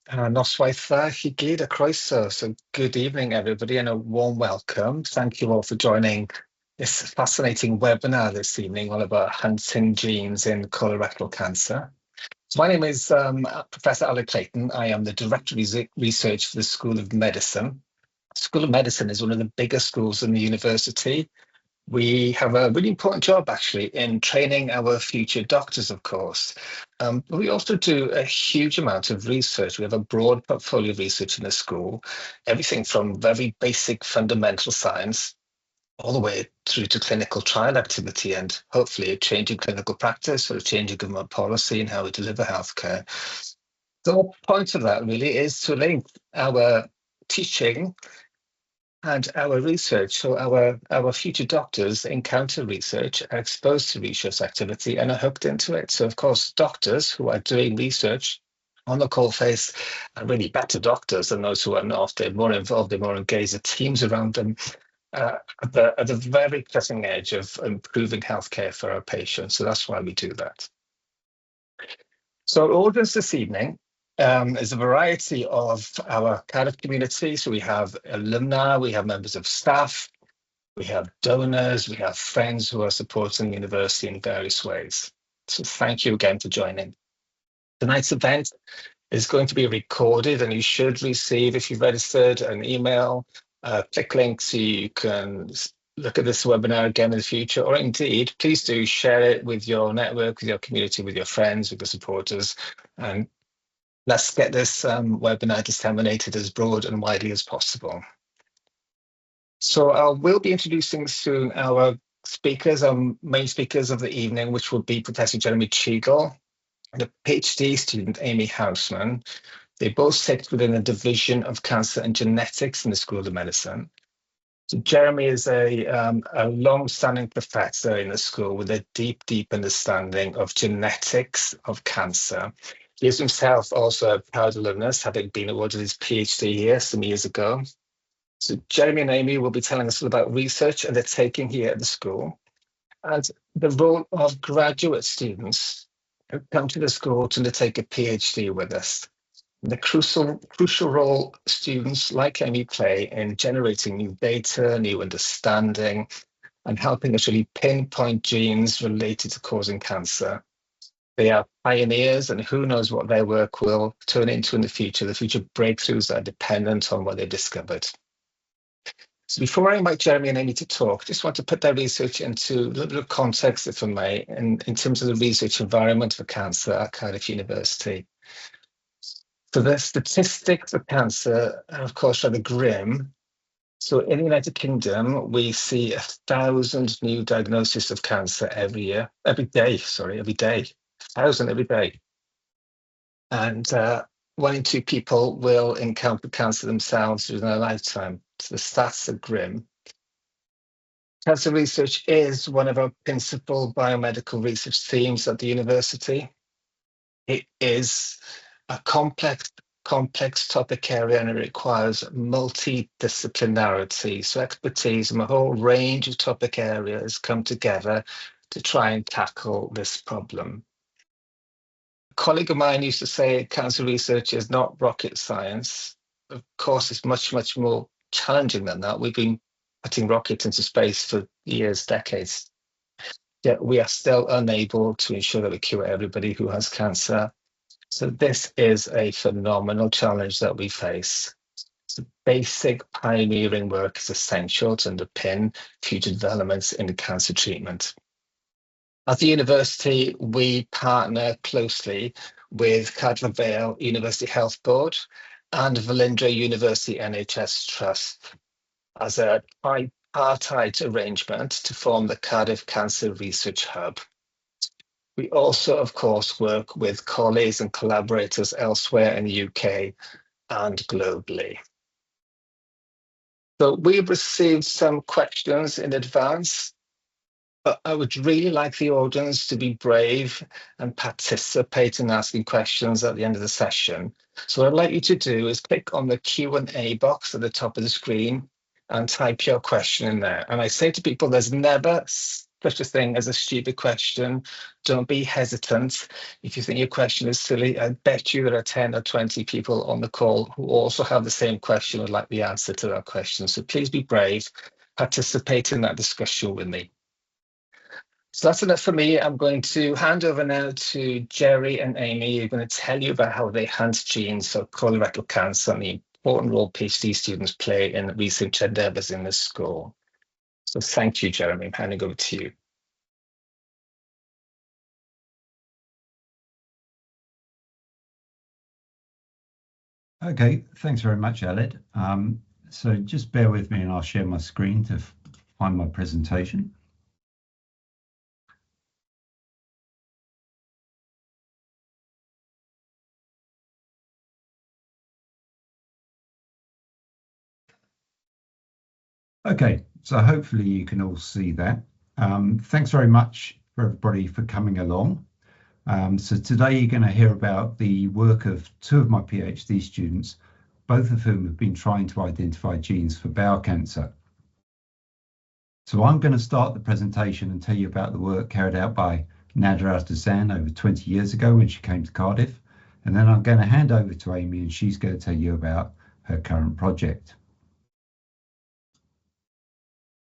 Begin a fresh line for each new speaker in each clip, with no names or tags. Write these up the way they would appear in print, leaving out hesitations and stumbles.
Noswaith dda chi gyd, a croeso. So good evening, everybody, and a warm welcome. Thank you all for joining this fascinating webinar this evening all about hunting genes in colorectal cancer. So my name is Professor Alec Clayton. I am the Director of Research for the School of Medicine. School of Medicine is one of the biggest schools in the university. We have a really important job, actually, in training our future doctors, of course. But we also do a huge amount of research. We have a broad portfolio of research in the school, everything from very basic fundamental science all the way through to clinical trial activity and hopefully a change in clinical practice or a change in government policy and how we deliver healthcare. The whole point of that really is to link our teaching and our research, so our future doctors encounter research, are exposed to research activity and are hooked into it. So of course, doctors who are doing research on the coalface are really better doctors than those who are not. They're more involved, they're more engaged, the teams around them at the very cutting edge of improving healthcare for our patients. So that's why we do that. So our audience this evening is a variety of our Cardiff community. So we have alumni, we have members of staff, we have donors, we have friends who are supporting the university in various ways. So thank you again for joining. Tonight's event is going to be recorded and you should receive, if you've registered, an email, click link so you can look at this webinar again in the future, or indeed, please do share it with your network, with your community, with your friends, with your supporters, and let's get this webinar disseminated as broad and widely as possible. So I will be introducing soon our speakers, our main speakers of the evening, which will be Professor Jeremy Cheadle and a PhD student, Amy Houseman. They both sit within the Division of Cancer and Genetics in the School of Medicine. So Jeremy is a long-standing professor in the school with a deep, deep understanding of genetics of cancer. He is himself also a proud alumnus, having been awarded his PhD here some years ago. So Jeremy and Amy will be telling us all about research and they're taking here at the school and the role of graduate students who come to the school to undertake a PhD with us. The crucial role students like Amy play in generating new data, new understanding, and helping us really pinpoint genes related to causing cancer. They are pioneers, and who knows what their work will turn into in the future. The future breakthroughs are dependent on what they've discovered. So before I invite Jeremy and Amy to talk, I just want to put their research into a little bit of context, if I may, in terms of the research environment for cancer at Cardiff University. So the statistics of cancer are, of course, rather grim. So in the United Kingdom, we see 1,000 new diagnoses of cancer every day, 1,000 every day. And 1 in 2 people will encounter cancer themselves during their lifetime. So the stats are grim. Cancer research is one of our principal biomedical research themes at the university. It is a complex topic area and it requires multidisciplinarity. So expertise from a whole range of topic areas come together to try and tackle this problem. A colleague of mine used to say cancer research is not rocket science. Of course, it's much, much more challenging than that. We've been putting rockets into space for years, decades. Yet we are still unable to ensure that we cure everybody who has cancer. So this is a phenomenal challenge that we face. So basic pioneering work is essential to underpin future developments in cancer treatment. At the university, we partner closely with Cardiff University Health Board and Velindre University NHS Trust as a tripartite arrangement to form the Cardiff Cancer Research Hub. We also, of course, work with colleagues and collaborators elsewhere in the UK and globally. So we've received some questions in advance, but I would really like the audience to be brave and participate in asking questions at the end of the session. So what I'd like you to do is click on the Q&A box at the top of the screen and type your question in there. And I say to people, there's never such a thing as a stupid question. Don't be hesitant. If you think your question is silly, I bet you there are 10 or 20 people on the call who also have the same question, would like the answer to that question. So please be brave, participate in that discussion with me. So that's enough for me. I'm going to hand over now to Jerry and Amy, who are going to tell you about how they hunt genes for colorectal cancer and the important role PhD students play in research endeavours in the school. So thank you, Jeremy. I'm handing over to you.
Okay, thanks very much, Aled. So just bear with me and I'll share my screen to find my presentation. Okay, so hopefully you can all see that. Thanks very much for everybody for coming along. So today you're going to hear about the work of two of my PhD students, both of whom have been trying to identify genes for bowel cancer. So I'm going to start the presentation and tell you about the work carried out by Nader Al-Dazan over 20 years ago when she came to Cardiff. And then I'm going to hand over to Amy and she's going to tell you about her current project.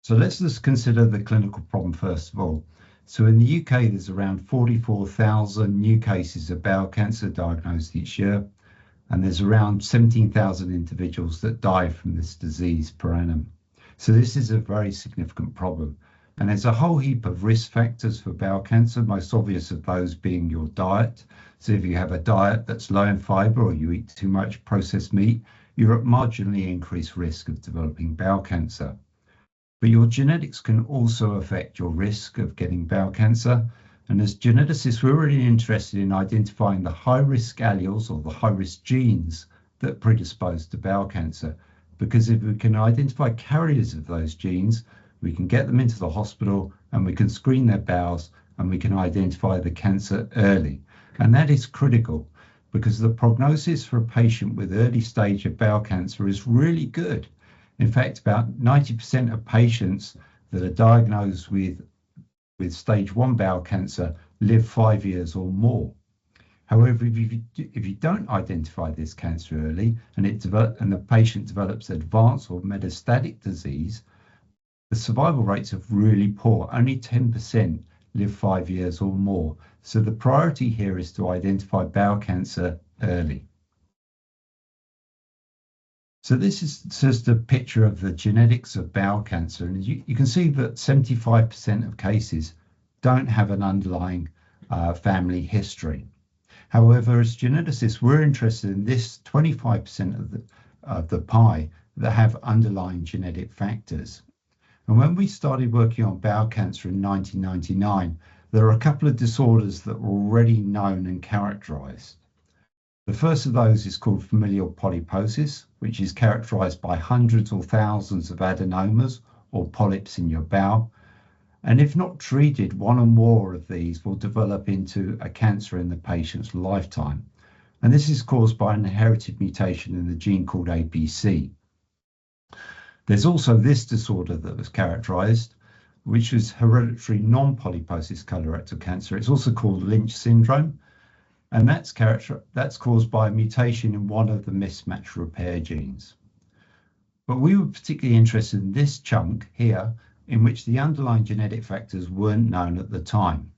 So let's just consider the clinical problem first of all. So in the UK, there's around 44,000 new cases of bowel cancer diagnosed each year, and there's around 17,000 individuals that die from this disease per annum. So this is a very significant problem. And there's a whole heap of risk factors for bowel cancer, most obvious of those being your diet. So if you have a diet that's low in fibre or you eat too much processed meat, you're at marginally increased risk of developing bowel cancer. But your genetics can also affect your risk of getting bowel cancer. And as geneticists, we're really interested in identifying the high-risk alleles or the high-risk genes that predispose to bowel cancer. Because if we can identify carriers of those genes, we can get them into the hospital and we can screen their bowels and we can identify the cancer early. And that is critical because the prognosis for a patient with early stage of bowel cancer is really good. In fact, about 90% of patients that are diagnosed with stage 1 bowel cancer live 5 years or more. However, if you don't identify this cancer early and the patient develops advanced or metastatic disease, the survival rates are really poor. Only 10% live 5 years or more. So the priority here is to identify bowel cancer early. So this is just a picture of the genetics of bowel cancer. And you can see that 75% of cases don't have an underlying family history. However, as geneticists, we're interested in this 25% of the pie that have underlying genetic factors. And when we started working on bowel cancer in 1999, there are a couple of disorders that were already known and characterized. The first of those is called familial polyposis, which is characterized by hundreds or thousands of adenomas or polyps in your bowel. And if not treated, one or more of these will develop into a cancer in the patient's lifetime. And this is caused by an inherited mutation in the gene called APC. There's also this disorder that was characterized, which is hereditary non-polyposis colorectal cancer. It's also called Lynch syndrome. And that's caused by a mutation in one of the mismatch repair genes. But we were particularly interested in this chunk here, in which the underlying genetic factors weren't known at the time.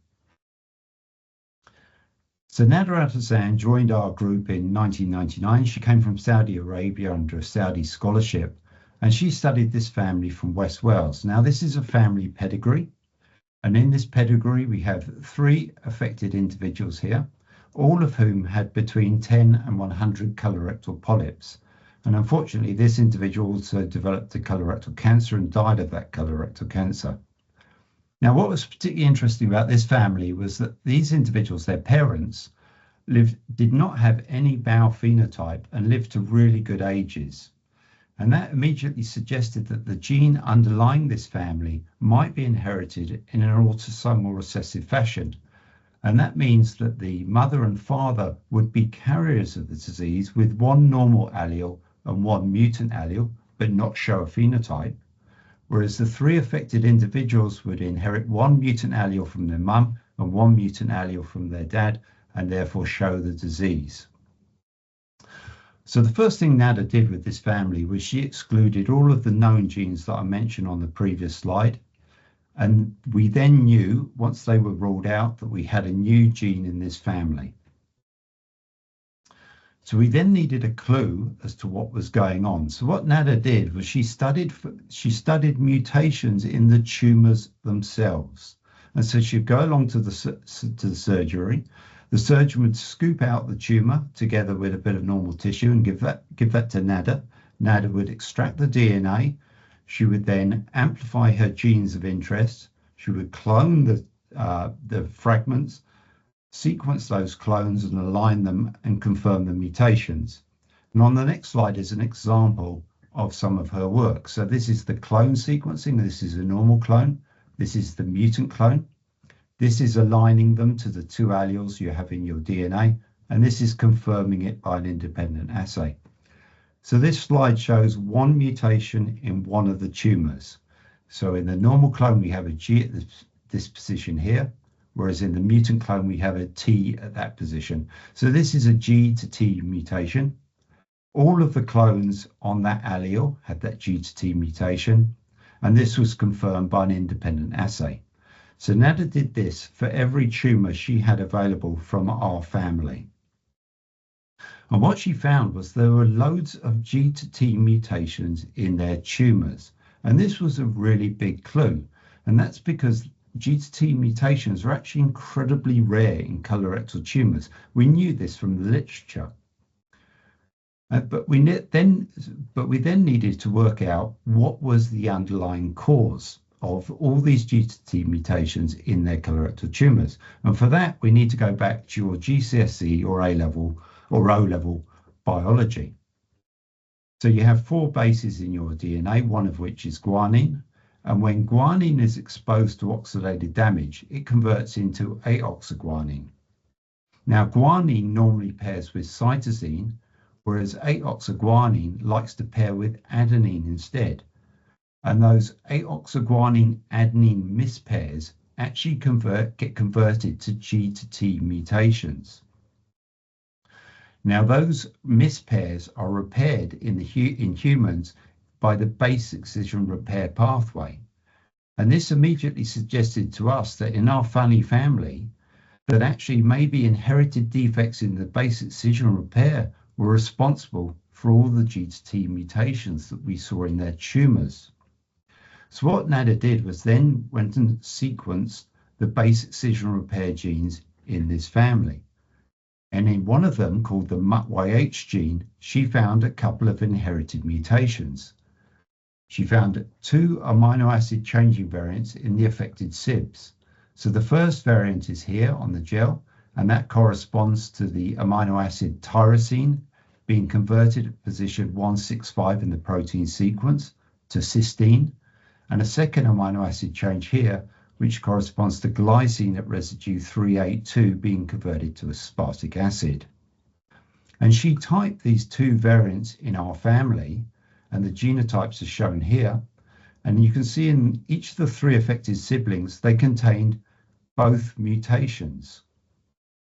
So Nader Al-Dazan joined our group in 1999. She came from Saudi Arabia under a Saudi scholarship, and she studied this family from West Wales. Now, this is a family pedigree, and in this pedigree, we have 3 affected individuals here, all of whom had between 10 and 100 colorectal polyps. And unfortunately, this individual also developed a colorectal cancer and died of that colorectal cancer. Now, what was particularly interesting about this family was that these individuals, their parents, did not have any bowel phenotype and lived to really good ages. And that immediately suggested that the gene underlying this family might be inherited in an autosomal recessive fashion. And that means that the mother and father would be carriers of the disease with one normal allele and one mutant allele, but not show a phenotype. whereas the 3 affected individuals would inherit 1 mutant allele from their mum and 1 mutant allele from their dad, and therefore show the disease. So the first thing Nada did with this family was she excluded all of the known genes that I mentioned on the previous slide. And we then knew, once they were ruled out, that we had a new gene in this family. So we then needed a clue as to what was going on. So what Nada did was she studied mutations in the tumours themselves. And so she'd go along to the surgery. The surgeon would scoop out the tumour together with a bit of normal tissue and give that to Nada. Nada would extract the DNA. She would then amplify her genes of interest. She would clone the fragments, sequence those clones and align them and confirm the mutations. And on the next slide is an example of some of her work. So this is the clone sequencing. This is a normal clone. This is the mutant clone. This is aligning them to the 2 alleles you have in your DNA. And this is confirming it by an independent assay. So this slide shows 1 mutation in one of the tumours. So in the normal clone, we have a G at this position here, whereas in the mutant clone, we have a T at that position. So this is a G to T mutation. All of the clones on that allele had that G to T mutation, and this was confirmed by an independent assay. So Nada did this for every tumour she had available from our family. And what she found was there were loads of G to T mutations in their tumours. And this was a really big clue. And that's because G to T mutations are actually incredibly rare in colorectal tumours. We knew this from the literature. But we then needed to work out what was the underlying cause of all these G to T mutations in their colorectal tumours. And for that, we need to go back to your GCSE or A-level or O-level biology. So you have 4 bases in your DNA, one of which is guanine. And when guanine is exposed to oxidative damage, it converts into aoxyguanine. Now, guanine normally pairs with cytosine, whereas aoxyguanine likes to pair with adenine instead. And those aoxyguanine adenine mispairs actually get converted to G to T mutations. Now, those mispairs are repaired in humans by the base excision repair pathway. And this immediately suggested to us that in our family, that actually maybe inherited defects in the base excision repair were responsible for all the G to T mutations that we saw in their tumours. So what Nada did was then went and sequenced the base excision repair genes in this family. And in one of them, called the myfyrwyr gene, she found a couple of inherited mutations. She found 2 amino acid changing variants in the affected SIBs. So the first variant is here on the gel, and that corresponds to the amino acid tyrosine being converted at position 165 in the protein sequence to cysteine, and a second amino acid change here, which corresponds to glycine at residue 382 being converted to aspartic acid. And she typed these 2 variants in our family, and the genotypes are shown here. And you can see in each of the 3 affected siblings, they contained both mutations.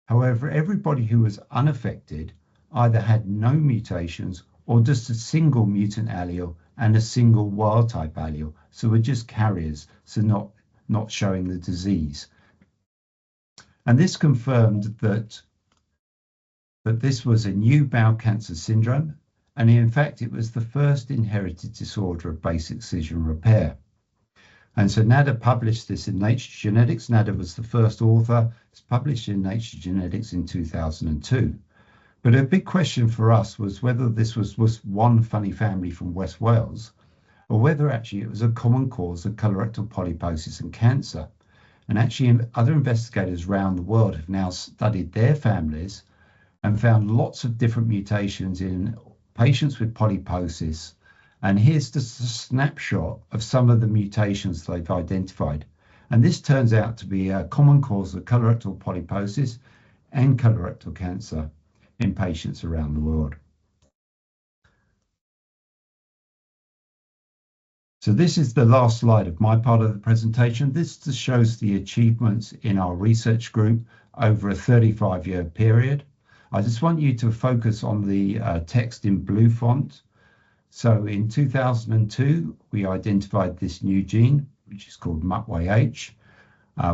However, everybody who was unaffected either had no mutations or just a single mutant allele and a single wild type allele. So we're just carriers, so not showing the disease. And this confirmed that this was a new bowel cancer syndrome, and in fact it was the first inherited disorder of base excision repair. And so Nada published this in Nature Genetics. Nada was the first author. It's published in Nature Genetics in 2002. But a big question for us was whether this was one funny family from West Wales, or whether actually it was a common cause of colorectal polyposis and cancer. And actually other investigators around the world have now studied their families and found lots of different mutations in patients with polyposis. And here's just a snapshot of some of the mutations they've identified. And this turns out to be a common cause of colorectal polyposis and colorectal cancer in patients around the world. So this is the last slide of my part of the presentation. This just shows the achievements in our research group over a 35-year period. I just want you to focus on the text in blue font. So in 2002, we identified this new gene, which is called myfyrwyr.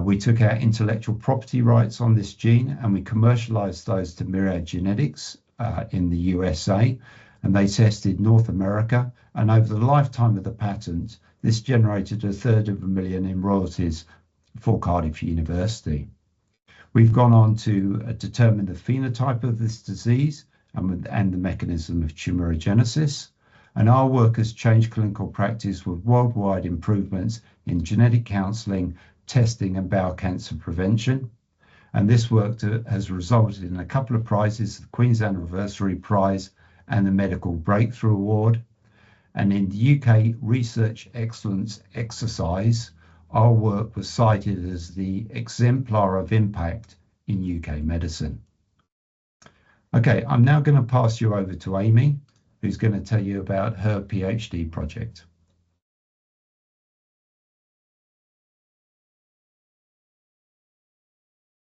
We took our intellectual property rights on this gene and we commercialized those to Myriad Genetics in the USA, and they tested North America. And over the lifetime of the patent, this generated $250,000 in royalties for Cardiff University. We've gone on to determine the phenotype of this disease and the mechanism of tumorigenesis. And our work has changed clinical practice with worldwide improvements in genetic counselling, testing and bowel cancer prevention. And this work has resulted in a couple of prizes, the Queen's Anniversary Prize and the Medical Breakthrough Award. And in the UK Research Excellence Exercise, our work was cited as the exemplar of impact in UK medicine. Okay, I'm now going to pass you over to Amy, who's going to tell you about her PhD project.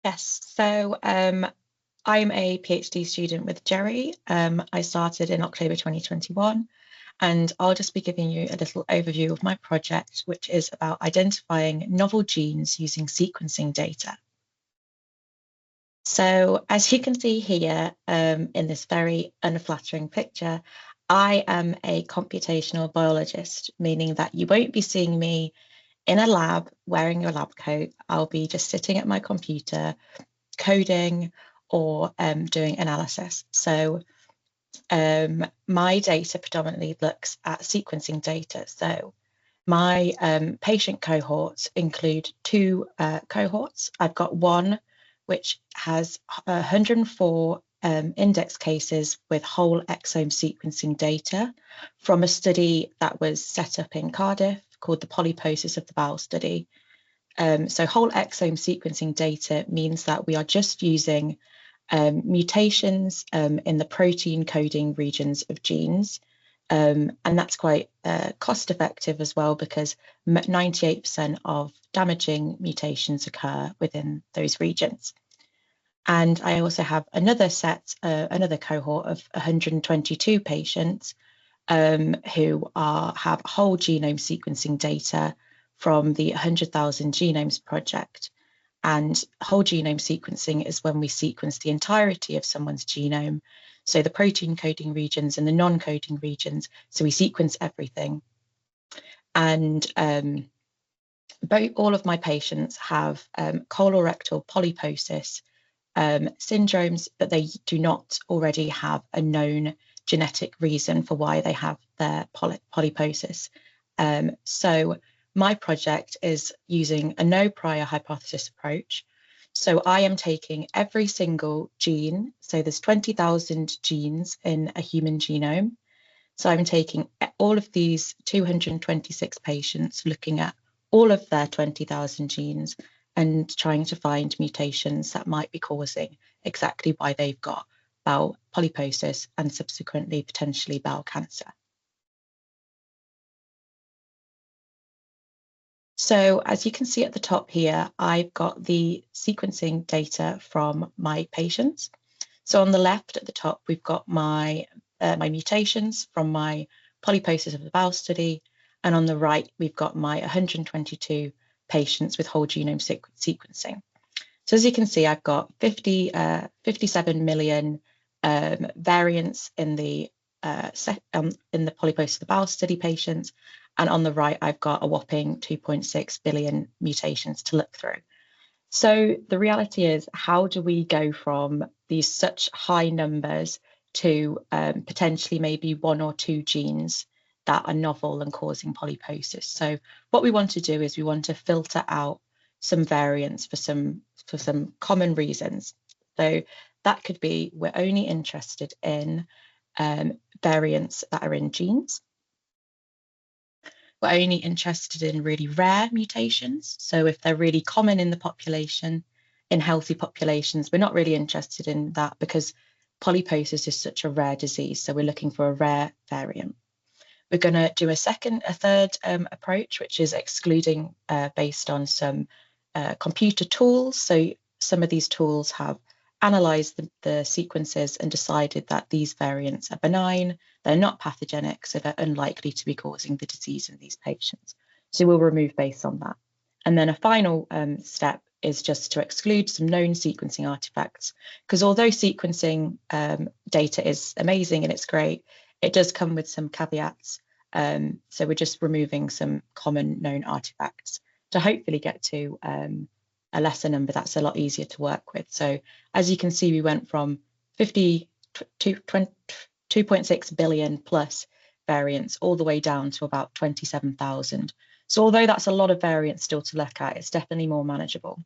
Yes, so I'm a PhD student with Jerry. I started in October 2021, and I'll just be giving you a little overview of my project, which is about identifying novel genes using sequencing data. So as you can see here in this very unflattering picture, I am a computational biologist, meaning that you won't be seeing me in a lab wearing your lab coat. I'll be just sitting at my computer coding or doing analysis. So my data predominantly looks at sequencing data. So my patient cohorts include two cohorts. I've got one which has 104 index cases with whole exome sequencing data from a study that was set up in Cardiff called the Polyposis of the Bowel study. So whole exome sequencing data means that we are just using mutations in the protein coding regions of genes. And that's quite cost effective as well, because 98% of damaging mutations occur within those regions. And I also have another cohort of 122 patients who have whole genome sequencing data from the 100,000 Genomes Project. And whole genome sequencing is when we sequence the entirety of someone's genome, so the protein coding regions and the non-coding regions, so we sequence everything. And all of my patients have colorectal polyposis syndromes, but they do not already have a known genetic reason for why they have their polyposis. So my project is using a no prior hypothesis approach. So I am taking every single gene. So there's 20,000 genes in a human genome. So I'm taking all of these 226 patients, looking at all of their 20,000 genes and trying to find mutations that might be causing exactly why they've got bowel polyposis and subsequently potentially bowel cancer. So as you can see at the top here, I've got the sequencing data from my patients. So on the left at the top, we've got my mutations from my polyposis of the bowel study. And on the right, we've got my 122 patients with whole genome sequencing. So as you can see, I've got 57 million variants in the polyposis of the bowel study patients. And on the right, I've got a whopping 2.6 billion mutations to look through. So the reality is, how do we go from these such high numbers to potentially maybe one or two genes that are novel and causing polyposis? So what we want to do is we want to filter out some variants for some common reasons. So that could be we're only interested in variants that are in genes. We're only interested in really rare mutations. So if they're really common in the population, in healthy populations, we're not really interested in that because polyposis is such a rare disease. So we're looking for a rare variant. We're going to do a third approach, which is excluding based on some computer tools. So some of these tools have analysed the sequences and decided that these variants are benign, they're not pathogenic, so they're unlikely to be causing the disease in these patients. So we'll remove based on that. And then a final step is just to exclude some known sequencing artifacts, because although sequencing data is amazing and it's great, it does come with some caveats. So we're just removing some common known artifacts to hopefully get to a lesser number that's a lot easier to work with. So as you can see, we went from 2.6 billion plus variants all the way down to about 27,000. So although that's a lot of variants still to look at, it's definitely more manageable.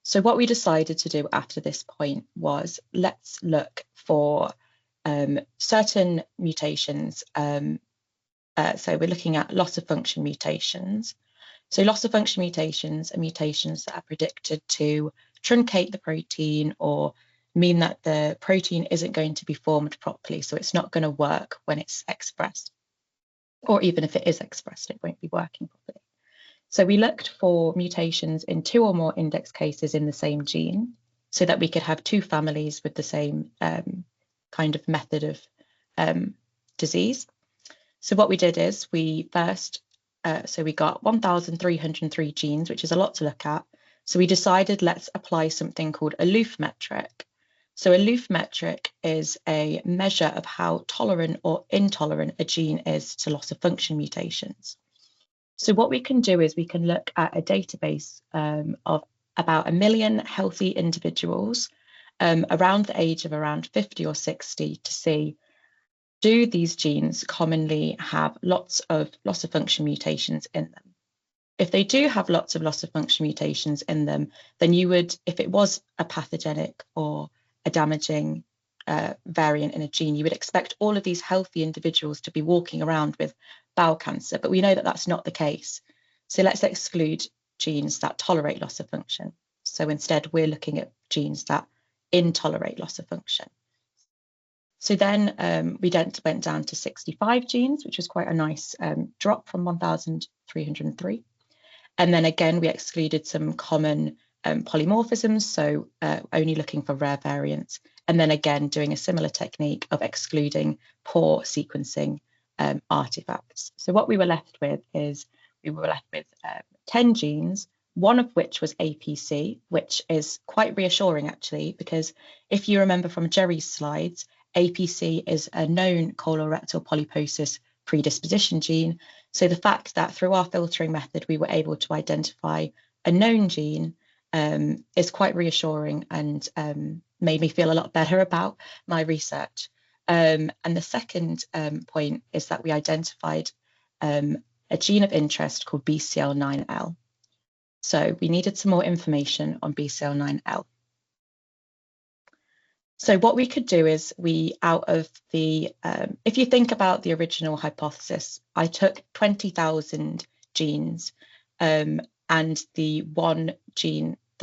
So what we decided to do after this point was let's look for certain mutations. So we're looking at loss of function mutations. So loss of function mutations are mutations that are predicted to truncate the protein or mean that the protein isn't going to be formed properly. So it's not going to work when it's expressed, or even if it is expressed, it won't be working properly. So we looked for mutations in 2 or more index cases in the same gene so that we could have 2 families with the same kind of method of disease. So what we did is we first, so we got 1,303 genes, which is a lot to look at. So we decided let's apply something called a Loof metric. So a Loof metric is a measure of how tolerant or intolerant a gene is to loss of function mutations. So what we can do is we can look at a database of about 1 million healthy individuals around the age of around 50 or 60 to see, do these genes commonly have lots of loss of function mutations in them? If they do have lots of loss of function mutations in them, then you would, if it was a pathogenic or a damaging variant in a gene, you would expect all of these healthy individuals to be walking around with bowel cancer, but we know that that's not the case. So let's exclude genes that tolerate loss of function. So instead, we're looking at genes that intolerate loss of function. So then we went down to 65 genes, which was quite a nice drop from 1,303. And then again, we excluded some common polymorphisms, so only looking for rare variants. And then again, doing a similar technique of excluding poor sequencing artifacts. So what we were left with is 10 genes, one of which was APC, which is quite reassuring actually, because if you remember from Jerry's slides, APC is a known colorectal polyposis predisposition gene. So the fact that through our filtering method, we were able to identify a known gene is quite reassuring and made me feel a lot better about my research. And the second point is that we identified a gene of interest called BCL9L. So we needed some more information on BCL9L. So what we could do is out of the, if you think about the original hypothesis, I took 20,000 genes and the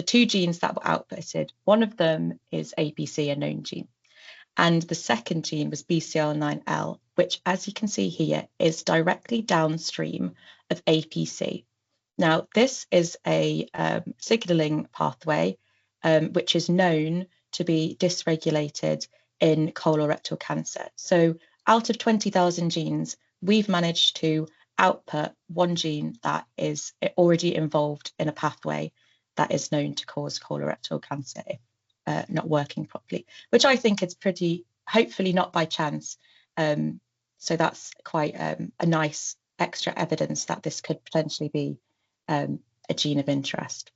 2 genes that were outputted, one of them is APC, a known gene. And the second gene was BCL9L, which, as you can see here, is directly downstream of APC. Now, this is a signaling pathway, which is known to be dysregulated in colorectal cancer. So out of 20,000 genes, we've managed to output one gene that is already involved in a pathway that is known to cause colorectal cancer if not working properly, which I think is pretty, hopefully not by chance. So that's quite a nice extra evidence that this could potentially be a gene of interest.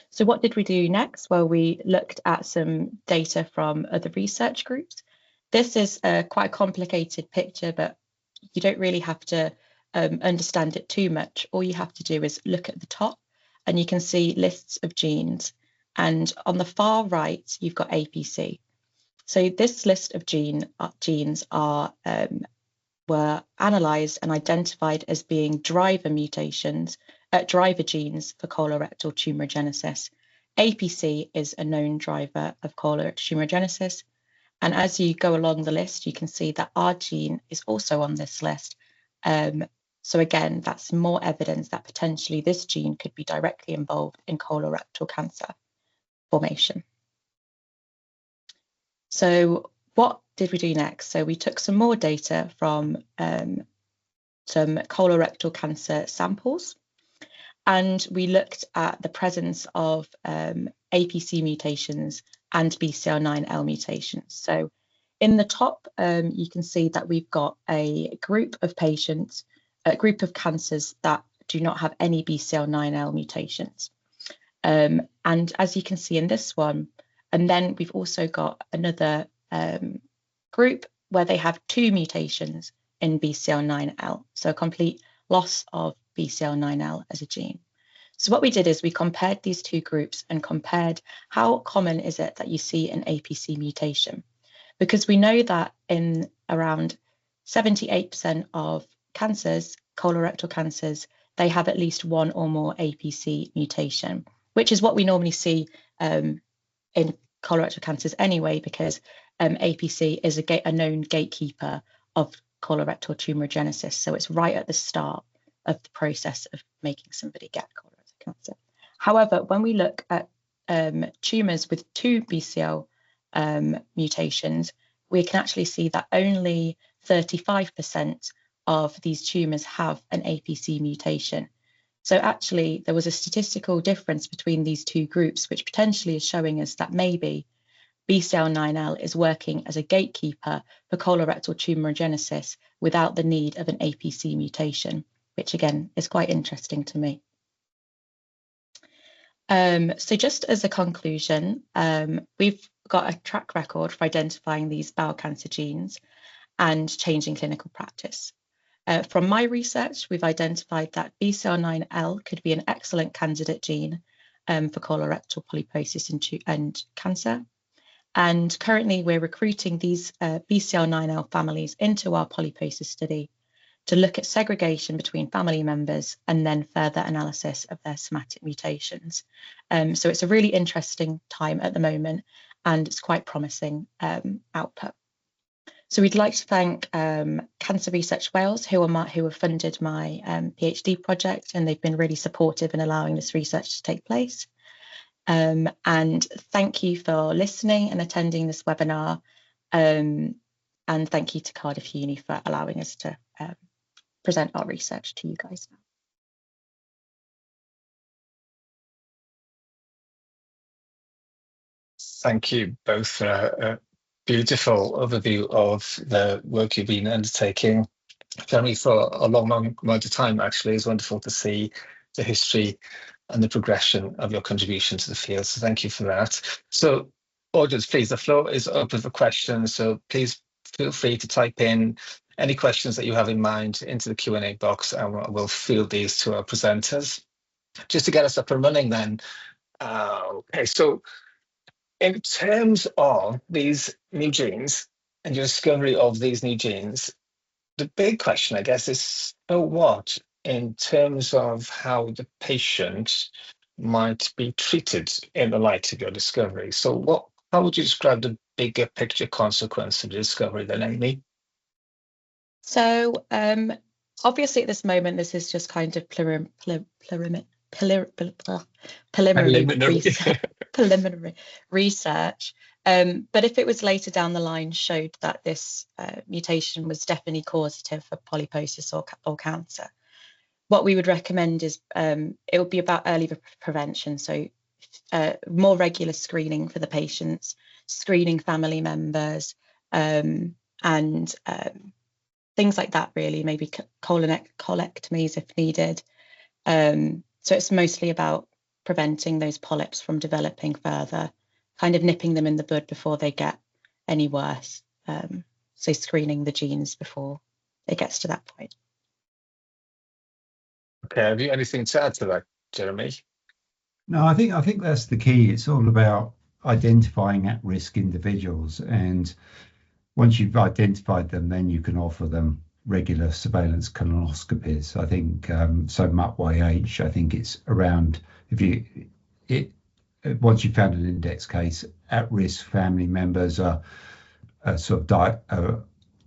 So what did we do next? Well, we looked at some data from other research groups. This is quite a complicated picture, but you don't really have to understand it too much. All you have to do is look at the top and you can see lists of genes. And on the far right, you've got APC. So this list of genes were analysed and identified as being driver mutations, driver genes for colorectal tumorigenesis. APC is a known driver of colorectal tumorigenesis, And as you go along the list, you can see that our gene is also on this list. So again, that's more evidence that potentially this gene could be directly involved in colorectal cancer formation. So what did we do next? So we took some more data from some colorectal cancer samples, and we looked at the presence of APC mutations and BCL9L mutations. So in the top, you can see that we've got a group of patients, a group of cancers that do not have any BCL9L mutations. And as you can see in this one, and then we've also got another group where they have 2 mutations in BCL9L, so a complete loss of BCL9L as a gene. So what we did is we compared these 2 groups and compared how common is it that you see an APC mutation, because we know that in around 78% of cancers, colorectal cancers, they have at least 1 or more APC mutation, which is what we normally see in colorectal cancers anyway, because APC is a known gatekeeper of colorectal tumorigenesis. So it's right at the start of the process of making somebody get colorectal cancer. However, when we look at tumours with 2 BCL mutations, we can actually see that only 35% of these tumours have an APC mutation. So actually, there was a statistical difference between these 2 groups, which potentially is showing us that maybe BCL9L is working as a gatekeeper for colorectal tumorigenesis without the need of an APC mutation, which again is quite interesting to me. So just as a conclusion, we've got a track record for identifying these bowel cancer genes and changing clinical practice. From my research, we've identified that BCL9L could be an excellent candidate gene for colorectal polyposis and cancer. And currently we're recruiting these BCL9L families into our polyposis study to look at segregation between family members and then further analysis of their somatic mutations. So it's a really interesting time at the moment, and it's quite promising output. So we'd like to thank Cancer Research Wales, who have funded my PhD project, and they've been really supportive in allowing this research to take place. And thank you for listening and attending this webinar. And thank you to Cardiff Uni for allowing us to present our research to you guys now.
Thank you both for a beautiful overview of the work you've been undertaking. Jeremy, for a long amount of time, actually, it's wonderful to see the history and the progression of your contribution to the field. So thank you for that. So audience, please, the floor is open for questions. So please feel free to type in any questions that you have in mind into the Q&A box, and we'll field these to our presenters. Just to get us up and running then. Okay, so in terms of these new genes and your discovery of these new genes, the big question, I guess, is so what in terms of how the patient might be treated in the light of your discovery? So how would you describe the bigger picture consequence of the discovery then, Amy?
So obviously at this moment, this is just kind of preliminary research. But if it was later down the line showed that this mutation was definitely causative for polyposis or cancer, what we would recommend is it would be about early prevention. So more regular screening for the patients, screening family members, and things like that, really, maybe colectomies if needed. So it's mostly about preventing those polyps from developing further, kind of nipping them in the bud before they get any worse. So screening the genes before it gets to that point.
Okay, have you anything to add to that, Jeremy?
No, I think that's the key. It's all about identifying at-risk individuals, and once you've identified them, then you can offer them regular surveillance colonoscopies. I think so MUT-YH, I think it's around, once you've found an index case, at-risk family members are sort of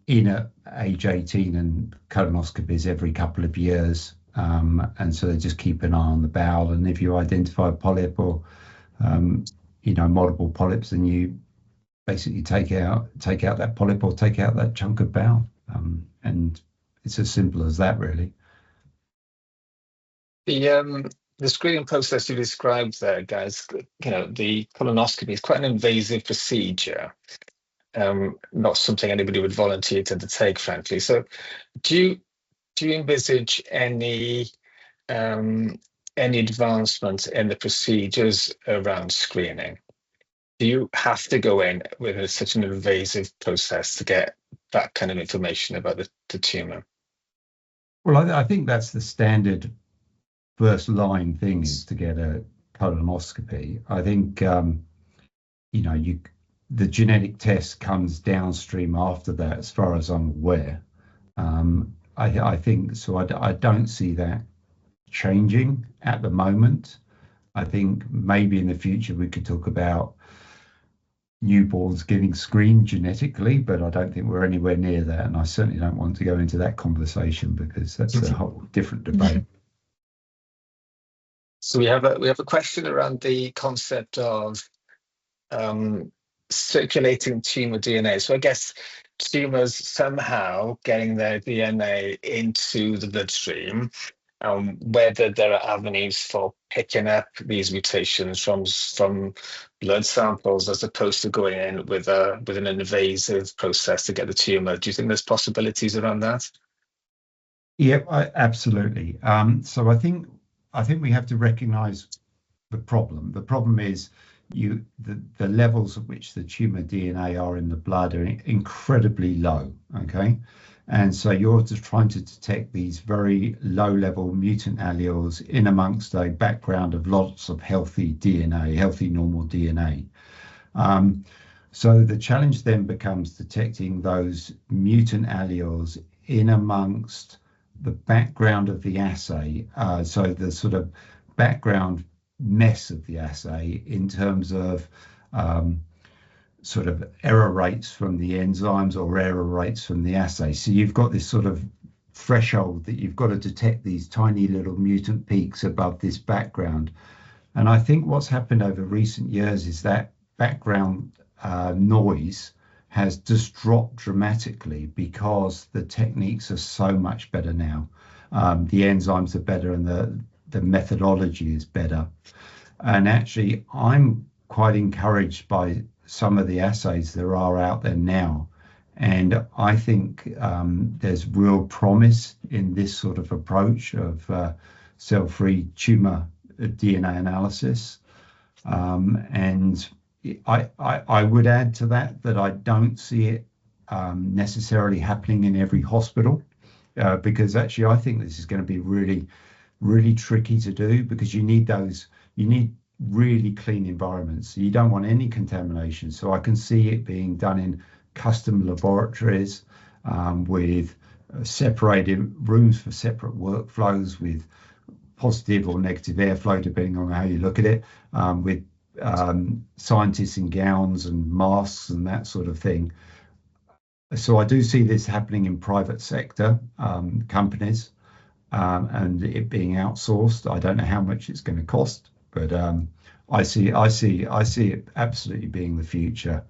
in at age 18 and colonoscopies every couple of years. And so they just keep an eye on the bowel. And if you identify a polyp or, multiple polyps, then you basically take out that polyp or take out that chunk of bowel. And it's as simple as that, really.
The screening process you described there, guys, the colonoscopy is quite an invasive procedure. Not something anybody would volunteer to undertake, frankly. So do you envisage any advancement in the procedures around screening? Do you have to go in with such an invasive process to get that kind of information about the tumour?
Well, I think that's the standard first line thing, is to get a colonoscopy. I think, the genetic test comes downstream after that, as far as I'm aware. I think so. I don't see that changing at the moment. I think maybe in the future we could talk about newborns getting screened genetically, but I don't think we're anywhere near that, and I certainly don't want to go into that conversation because that's a whole different debate.
So we have a question around the concept of circulating tumor DNA. So I guess tumors somehow getting their DNA into the bloodstream, whether there are avenues for picking up these mutations from blood samples as opposed to going in with an invasive process to get the tumor. Do you think there's possibilities around that?
Yeah, absolutely. So I think we have to recognise the problem. The problem is the levels at which the tumor DNA are in the blood are incredibly low. Okay. And so you're just trying to detect these very low-level mutant alleles in amongst a background of lots of healthy DNA, healthy normal DNA. So the challenge then becomes detecting those mutant alleles in amongst the background of the assay. So the sort of background mess of the assay in terms of sort of error rates from the enzymes or error rates from the assay. So you've got this sort of threshold that you've got to detect these tiny little mutant peaks above this background. And I think what's happened over recent years is that background noise has just dropped dramatically because the techniques are so much better now. The enzymes are better and the methodology is better. And actually, I'm quite encouraged by some of the assays that are out there now. And I think there's real promise in this sort of approach of cell-free tumor DNA analysis. And I would add to that I don't see it necessarily happening in every hospital, because actually I think this is going to be really, really tricky to do, because you need really clean environments. So you don't want any contamination. So I can see it being done in custom laboratories with separated rooms for separate workflows, with positive or negative airflow, depending on how you look at it, with scientists in gowns and masks and that sort of thing. So I do see this happening in private sector companies, and it being outsourced. I don't know how much it's going to cost, but I see it absolutely being the future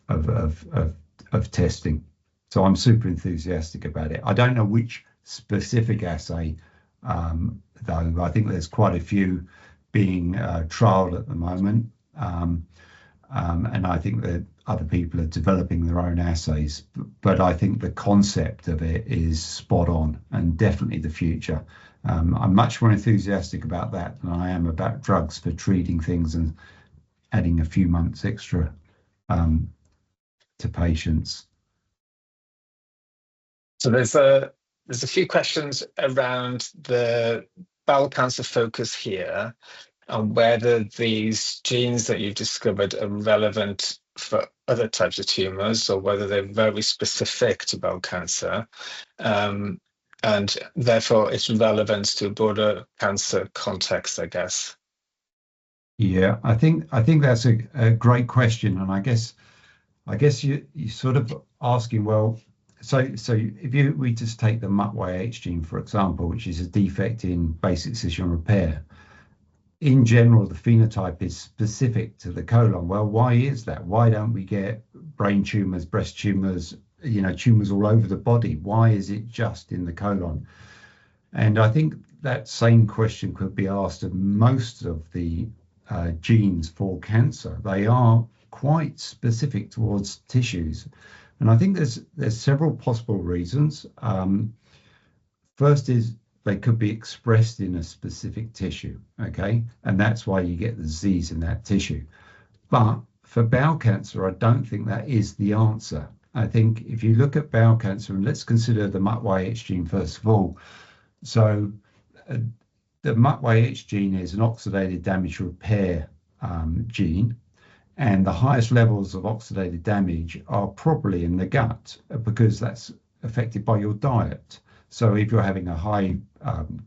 of testing. So I'm super enthusiastic about it. I don't know which specific assay, though. I think there's quite a few being trialed at the moment, and I think that other people are developing their own assays. But I think the concept of it is spot on and definitely the future. I'm much more enthusiastic about that than I am about drugs for treating things and adding a few months extra to patients.
So there's a few questions around the bowel cancer focus here, and whether these genes that you've discovered are relevant for other types of tumours, or whether they're very specific to bowel cancer, and therefore its relevance to a broader cancer context, I guess.
Yeah, I think that's a great question, and I guess I guess you sort of asking, well, so if we just take the myfyrwyr gene, for example, which is a defect in basic excision repair, in general, the phenotype is specific to the colon. Well, why is that? Why don't we get brain tumors, breast tumors, tumors all over the body? Why is it just in the colon? And I think that same question could be asked of most of the genes for cancer. They are quite specific towards tissues. And I think there's several possible reasons. First is they could be expressed in a specific tissue, okay? And that's why you get the disease in that tissue. But for bowel cancer, I don't think that is the answer. I think if you look at bowel cancer, and let's consider the myfyrwyr gene first of all. So the myfyrwyr gene is an oxidative damage repair gene, and the highest levels of oxidative damage are probably in the gut because that's affected by your diet. So if you're having a high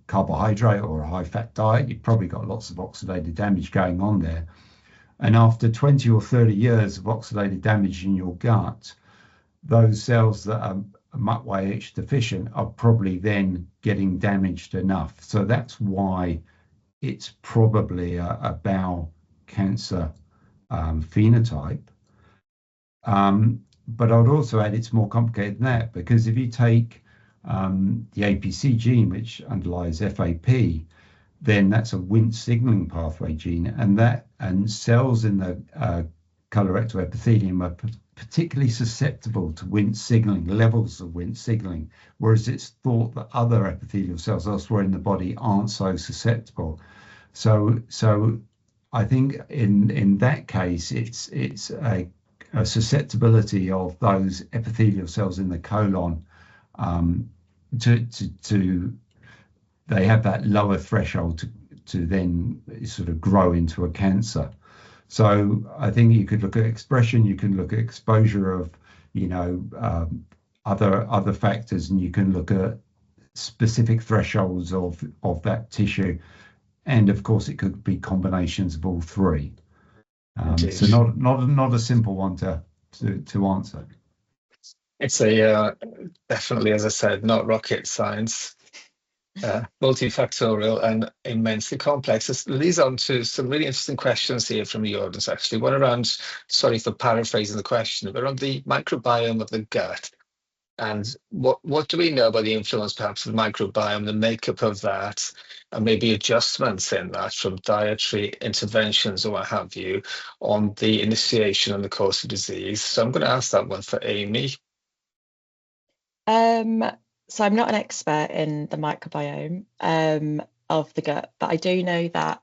carbohydrate or a high fat diet, you've probably got lots of oxidative damage going on there. And after 20 or 30 years of oxidative damage in your gut, those cells that are myfyrwyr deficient are probably then getting damaged enough. So that's why it's probably a bowel cancer phenotype. But I would also add it's more complicated than that, because if you take the APC gene, which underlies FAP, then that's a Wnt signaling pathway gene, and cells in the colorectal epithelium are particularly susceptible to Wnt signaling, levels of Wnt signaling, whereas it's thought that other epithelial cells elsewhere in the body aren't so susceptible. So I think in that case, it's a susceptibility of those epithelial cells in the colon they have that lower threshold to then sort of grow into a cancer. So I think you could look at expression, you can look at exposure of, other factors, and you can look at specific thresholds of that tissue. And of course, it could be combinations of all three. So not a simple one to answer.
It's definitely, as I said, not rocket science. Multifactorial and immensely complex. This leads on to some really interesting questions here from the audience, actually. One around, sorry for paraphrasing the question, but around the microbiome of the gut. And what do we know about the influence, perhaps, of the microbiome, the makeup of that, and maybe adjustments in that from dietary interventions or what have you, on the initiation and the course of disease? So I'm going to ask that one for Amy.
So I'm not an expert in the microbiome of the gut, but I do know that,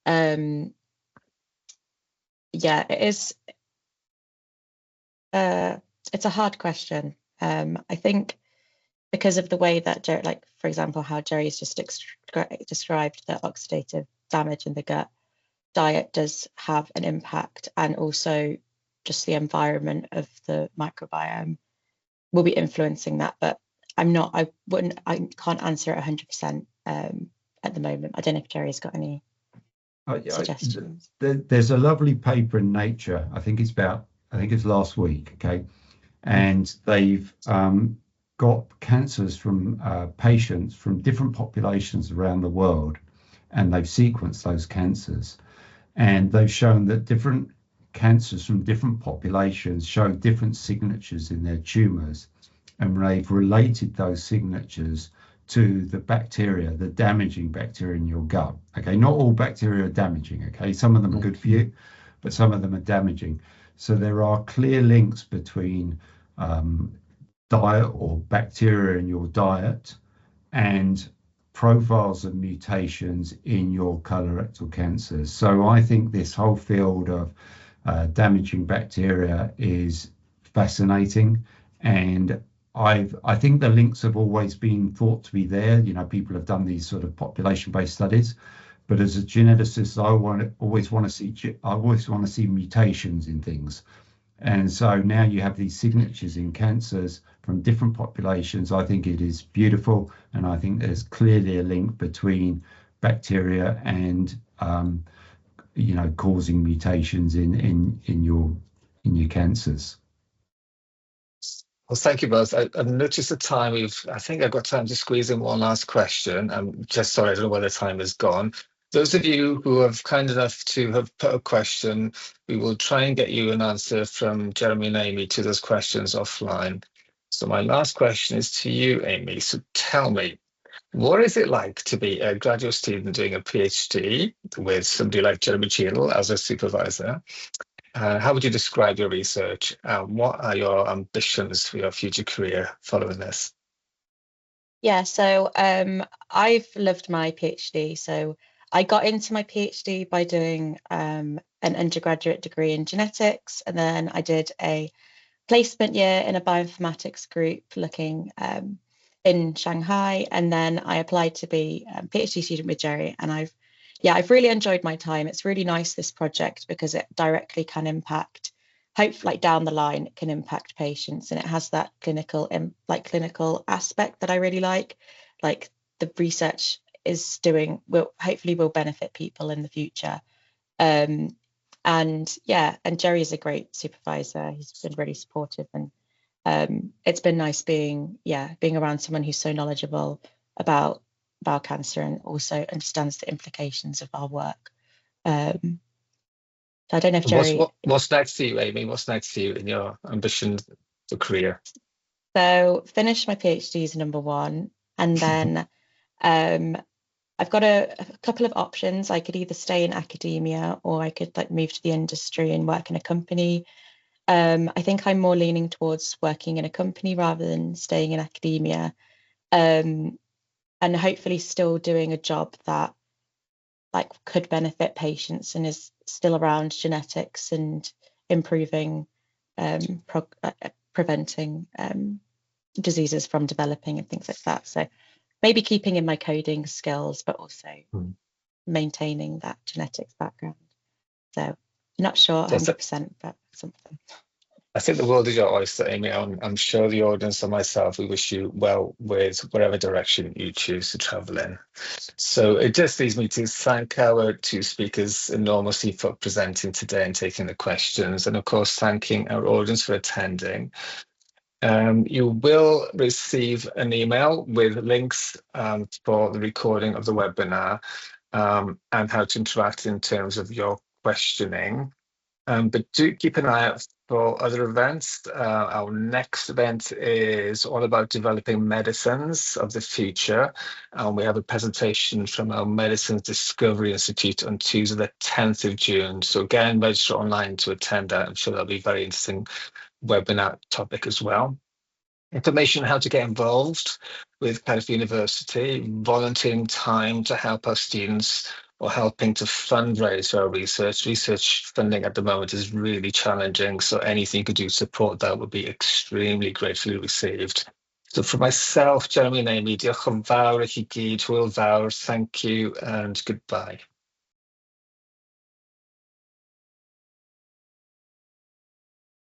it is, it's a hard question. I think because of the way that, like, for example, how Jerry's just described the oxidative damage in the gut, diet does have an impact, and also just the environment of the microbiome will be influencing that. But I can't answer it 100% at the moment. I don't know if Jerry's got any suggestions.
There's a lovely paper in Nature, I think it's last week, okay? And they've got cancers from patients from different populations around the world, and they've sequenced those cancers. And they've shown that different cancers from different populations show different signatures in their tumors. And they've related those signatures to the bacteria, the damaging bacteria in your gut. Okay, not all bacteria are damaging, okay? Some of them are good for you, but some of them are damaging. So there are clear links between diet or bacteria in your diet and profiles of mutations in your colorectal cancers. So I think this whole field of damaging bacteria is fascinating, and I think the links have always been thought to be there. People have done these sort of population-based studies, but as a geneticist, I always want to see mutations in things. And so now you have these signatures in cancers from different populations. I think it is beautiful, and I think there's clearly a link between bacteria and causing mutations in your cancers.
Well, thank you both. I've noticed the time. I think I've got time to squeeze in one last question. I'm just sorry, I don't know where the time has gone. Those of you who have kind enough to have put a question, we will try and get you an answer from Jeremy and Amy to those questions offline. So my last question is to you, Amy. So tell me, what is it like to be a graduate student doing a PhD with somebody like Jeremy Cheadle as a supervisor? How would you describe your research? What are your ambitions for your future career following this?
Yeah, so I've loved my PhD. So I got into my PhD by doing an undergraduate degree in genetics, and then I did a placement year in a bioinformatics group looking in Shanghai, and then I applied to be a PhD student with Jerry, and I've really enjoyed my time. It's really nice, this project, because it directly can impact, hope like down the line, it can impact patients, and it has that clinical aspect that I really like the research is doing will hopefully will benefit people in the future. And Jerry is a great supervisor. He's been really supportive, and it's been nice being around someone who's so knowledgeable about bowel cancer and also understands the implications of our work. I don't know if Jerry.
What's next for you, Amy? What's next for you in your ambition for career?
So finish my PhD is number one, and then I've got a couple of options. I could either stay in academia, or I could move to the industry and work in a company. I think I'm more leaning towards working in a company rather than staying in academia, and hopefully still doing a job that could benefit patients and is still around genetics and improving, preventing diseases from developing and things like that. So maybe keeping in my coding skills, but also maintaining that genetics background. So not sure 100%, but something.
I think the world is your oyster, Amy. I'm sure the audience and myself, we wish you well with whatever direction you choose to travel in. So it just leaves me to thank our two speakers enormously for presenting today and taking the questions, and of course thanking our audience for attending. You will receive an email with links for the recording of the webinar and how to interact in terms of your questioning. But do keep an eye out for other events. Our next event is all about developing medicines of the future. We have a presentation from our Medicines Discovery Institute on Tuesday, the 10th of June. So again, register online to attend that. I'm sure that'll be a very interesting webinar topic as well. Information on how to get involved with Cardiff University, volunteering time to help our students, or helping to fundraise for our research. Research funding at the moment is really challenging, so anything you could do to support that would be extremely gratefully received. So for myself, Jeremy and Amy, diolch yn fawr i chi gyd, hwyl fawr, thank you and goodbye.